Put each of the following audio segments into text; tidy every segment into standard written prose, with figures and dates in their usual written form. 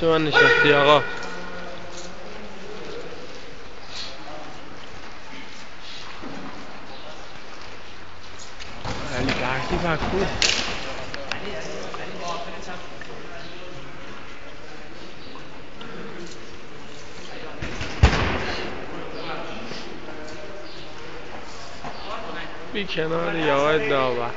پشت من نشستی آقا. علی برکی فکر بی کنار یا آقای داور.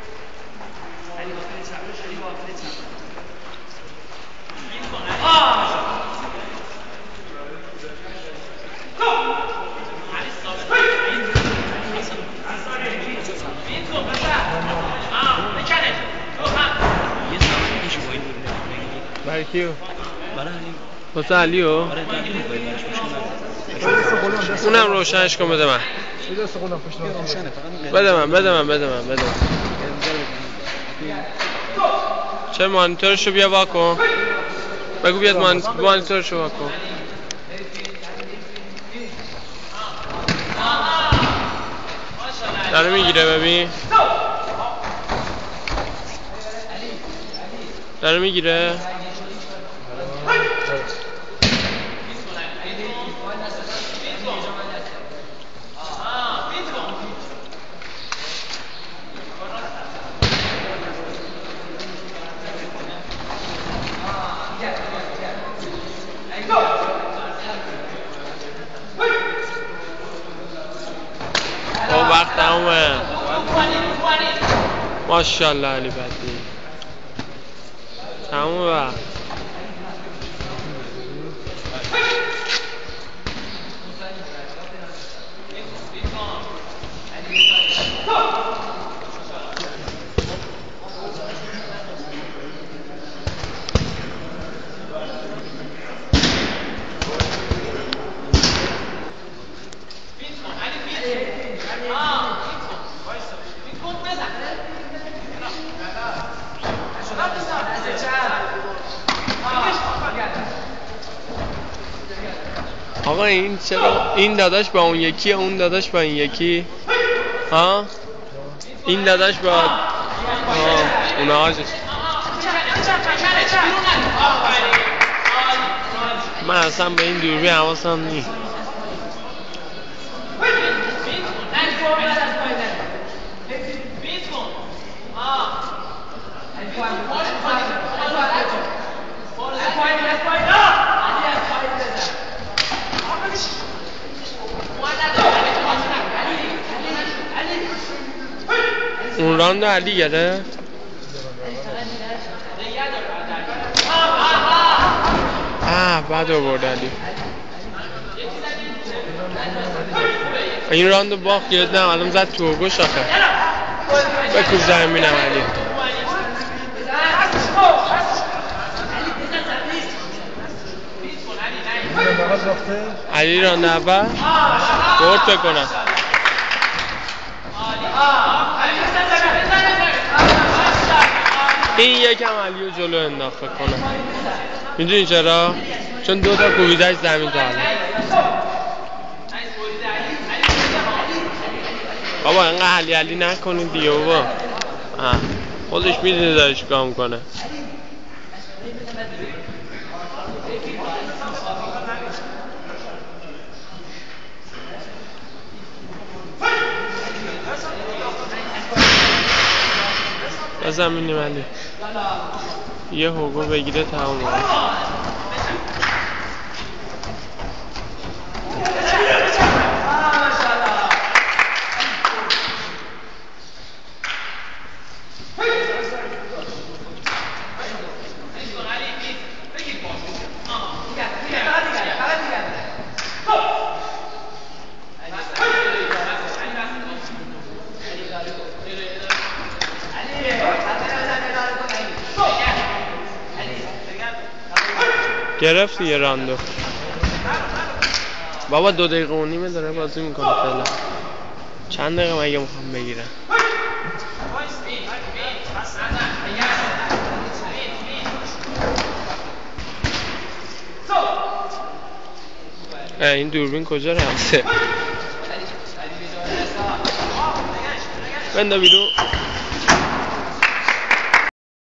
برای کیو؟ واسه علیو؟ اونم روشنش کن بده من. بده من. چه مانیتورشو بیا واکن. بگو بیاد مانیتورشو واکن. داره میگیره ببین. داره میگیره. او وقت تمومه. ماشاءالله علی بدی تمومه وقت. آقا این چرا این داداش با اون یکی، اون داداش با این یکی؟ ها؟ این داداش با اون آجش. من اصلا به این دوربین حواسم نیست. اون راند علی گره؟ بعد آورد علی. این راند باخت یاد نه الان زد تو گوش آخه. بکوب زمینم علی. علی راند اول برد بکنم. این یکم علیو جلو انداخت کنه. میدونی چرا؟ چون دوتا کوبیدهش زمین تا الان. بابا اینقدر علی نکنید دیگه بابا. خودش میدونه داره چیکار میکنه. زمینی علی یه هوگو بگیره تمام. گرفت یه راندو. بابا 2 دقیقه و نیمه داره بازی میکنه فعلا. چند دقیقه مگه میخوام بگیرم؟ این دوربین کجا رفته؟ بنده بیرون.